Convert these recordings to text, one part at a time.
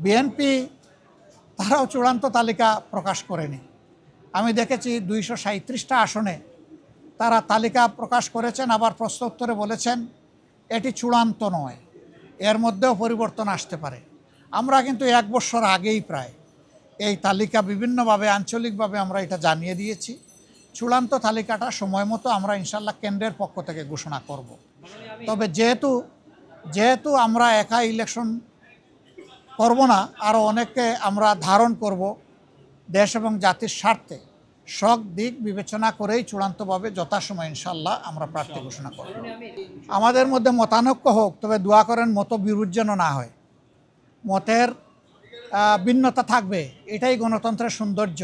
BNP তারাও চূড়ান্ত তালিকা প্রকাশ করেনি। আমি দেখেছি 237টা আসনে তারা তালিকা প্রকাশ করেছেন, আবার প্রশ্নোত্তরে বলেছেন এটি চূড়ান্ত নয়, এর মধ্যেও পরিবর্তন আসতে পারে। আমরা কিন্তু 1 বছর আগেই প্রায় এই তালিকা বিভিন্নভাবে আঞ্চলিকভাবে আমরা এটা জানিয়ে দিয়েছি। চূড়ান্ত তালিকাটা সময় মতো আমরা ইনশাল্লাহ কেন্দ্রের পক্ষ থেকে ঘোষণা করব। তবে যেহেতু আমরা একা ইলেকশন করব না, আরও অনেককে আমরা ধারণ করব, দেশ এবং জাতির স্বার্থে সব দিক বিবেচনা করেই চূড়ান্তভাবে যথাসময় ইনশাল্লাহ আমরা প্রার্থী ঘোষণা করব। আমাদের মধ্যে মতানৈক্য হোক, তবে দোয়া করেন মত বিরোধ যেন না হয়। মতের ভিন্নতা থাকবে, এটাই গণতন্ত্রের সৌন্দর্য।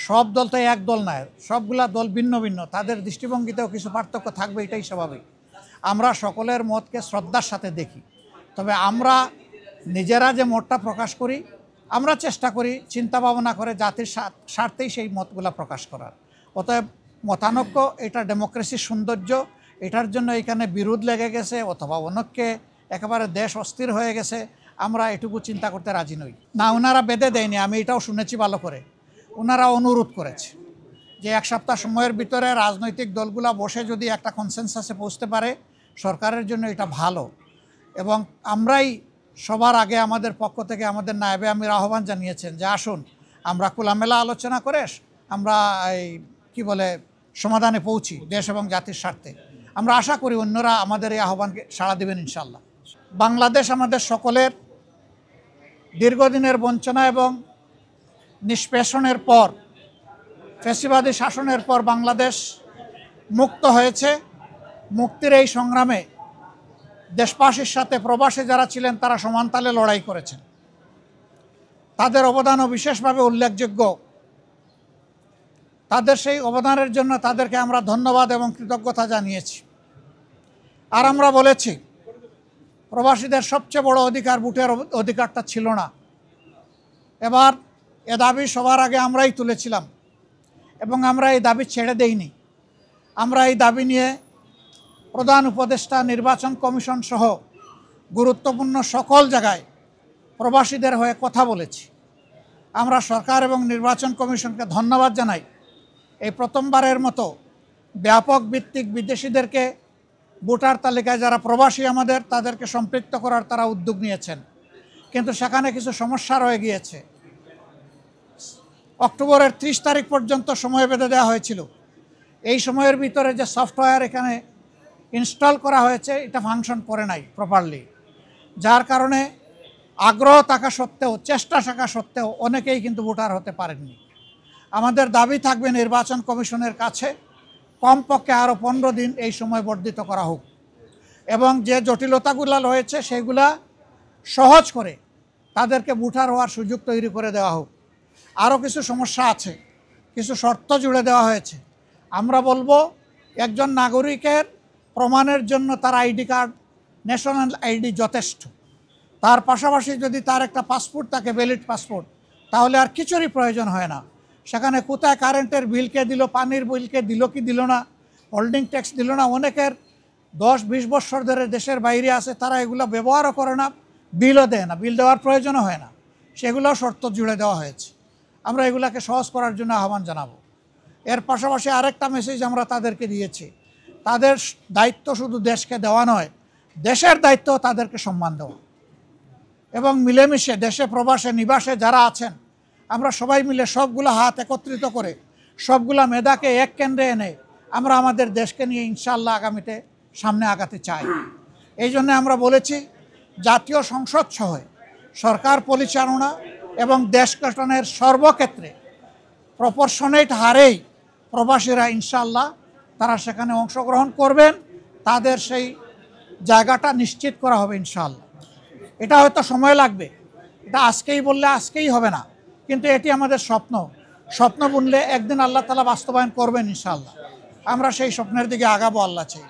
সব দল তো এক দল নয়, সবগুলা দল ভিন্ন ভিন্ন, তাদের দৃষ্টিভঙ্গিতেও কিছু পার্থক্য থাকবে, এটাই স্বাভাবিক। আমরা সকলের মতকে শ্রদ্ধার সাথে দেখি, তবে আমরা নিজেরা যে মতটা প্রকাশ করি, আমরা চেষ্টা করি চিন্তা ভাবনা করে জাতির স্বার্থেই সেই মতগুলা প্রকাশ করার। অতএব মতানৈক্য এটা ডেমোক্রেসির সৌন্দর্য, এটার জন্য এখানে বিরোধ লেগে গেছে অথবা অনেককে একেবারে দেশ অস্থির হয়ে গেছে, আমরা এটুকু চিন্তা করতে রাজি নই। না, ওনারা বেঁধে দেয়নি, আমি এটাও শুনেছি ভালো করে। ওনারা অনুরোধ করেছে যে 1 সপ্তাহ সময়ের ভিতরে রাজনৈতিক দলগুলা বসে যদি একটা কনসেনসাসে পৌঁছতে পারে সরকারের জন্য এটা ভালো। এবং আমরাই সবার আগে আমাদের পক্ষ থেকে আমাদের নায়েবে আমির আহ্বান জানিয়েছেন যে আসুন আমরা খোলামেলা আলোচনা করে আমরা সমাধানে পৌঁছি দেশ এবং জাতির স্বার্থে। আমরা আশা করি অন্যরা আমাদের এই আহ্বানকে সাড়া দেবেন ইনশাল্লাহ। বাংলাদেশ আমাদের সকলের দীর্ঘদিনের বঞ্চনা এবং নিষ্পেষণের পর, ফ্যাসিবাদী শাসনের পর বাংলাদেশ মুক্ত হয়েছে। মুক্তির এই সংগ্রামে দেশবাসীর সাথে প্রবাসী যারা ছিলেন তারা সমানতালে লড়াই করেছেন, তাদের অবদানও বিশেষভাবে উল্লেখযোগ্য। তাদের সেই অবদানের জন্য তাদেরকে আমরা ধন্যবাদ এবং কৃতজ্ঞতা জানিয়েছি। আর আমরা বলেছি প্রবাসীদের সবচেয়ে বড় অধিকার ভোটের অধিকারটা ছিল না। এবার এ দাবি সবার আগে আমরাই তুলেছিলাম এবং আমরা এই দাবি ছেড়ে দেইনি। আমরা এই দাবি নিয়ে প্রধান উপদেষ্টা, নির্বাচন কমিশন সহ গুরুত্বপূর্ণ সকল জায়গায় প্রবাসীদের হয়ে কথা বলেছি। আমরা সরকার এবং নির্বাচন কমিশনকে ধন্যবাদ জানাই। এই প্রথমবারের মতো ব্যাপক ভিত্তিক বিদেশিদেরকে ভোটার তালিকায় যারা প্রবাসী আমাদের তাদেরকে সম্পৃক্ত করার তারা উদ্যোগ নিয়েছেন, কিন্তু সেখানে কিছু সমস্যা রয়ে গিয়েছে। অক্টোবরের 30 তারিখ পর্যন্ত সময় বেঁধে দেওয়া হয়েছিল। এই সময়ের ভিতরে যে সফটওয়্যার এখানে ইনস্টল করা হয়েছে এটা ফাংশন করে নাই প্রপারলি, যার কারণে আগ্রহ থাকা সত্ত্বেও, চেষ্টা থাকা সত্ত্বেও অনেকেই কিন্তু ভোটার হতে পারেননি। আমাদের দাবি থাকবে নির্বাচন কমিশনের কাছে কমপক্ষে আরও 15 দিন এই সময় বর্ধিত করা হোক এবং যে জটিলতাগুলো রয়েছে সেগুলা সহজ করে তাদেরকে ভোটার হওয়ার সুযোগ তৈরি করে দেওয়া হোক। আরও কিছু সমস্যা আছে, কিছু শর্ত জুড়ে দেওয়া হয়েছে। আমরা বলবো একজন নাগরিকের প্রমাণের জন্য তার আইডি কার্ড, ন্যাশনাল আইডি যথেষ্ট। তার পাশাপাশি যদি তার একটা পাসপোর্ট থাকে, ভ্যালিড পাসপোর্ট, তাহলে আর কিছুরই প্রয়োজন হয় না। সেখানে কোথায় কারেন্টের বিলকে দিল, পানির বিলকে দিল কি দিল না, হোল্ডিং ট্যাক্স দিল না, অনেকের 10-20 বছর ধরে দেশের বাইরে আছে, তারা এগুলো ব্যবহারও করে না, বিলও দেয় না, বিল দেওয়ার প্রয়োজনও হয় না, সেগুলোও শর্ত জুড়ে দেওয়া হয়েছে। আমরা এগুলাকে সহজ করার জন্য আহ্বান জানাবো। এর পাশাপাশি আরেকটা মেসেজ আমরা তাদেরকে দিয়েছি, তাদের দায়িত্ব শুধু দেশকে দেওয়া নয়, দেশের দায়িত্ব তাদেরকে সম্মান দেওয়া এবং মিলেমিশে দেশে প্রবাসে নিবাসে যারা আছেন আমরা সবাই মিলে সবগুলো হাত একত্রিত করে সবগুলা মেধাকে এক কেন্দ্রে এনে আমরা আমাদের দেশকে নিয়ে ইনশাআল্লাহ আগামীতে সামনে আগাতে চাই। এই জন্য আমরা বলেছি জাতীয় সংসদ সহ সরকার পরিচালনা এবং দেশ গঠনের সর্বক্ষেত্রে প্রপোর্শনেট হারেই প্রবাসীরা ইনশাআল্লাহ তারা সেখানে অংশগ্রহণ করবেন, তাদের সেই জায়গাটা নিশ্চিত করা হবে ইনশাআল্লাহ। এটা হয়তো সময় লাগবে, এটা আজকেই বললে আজকেই হবে না, কিন্তু এটি আমাদের স্বপ্ন বুনলে একদিন আল্লাহ তাআলা বাস্তবায়ন করবেন ইনশাআল্লাহ। আমরা সেই স্বপ্নের দিকে আগাবো আল্লাহ চাই।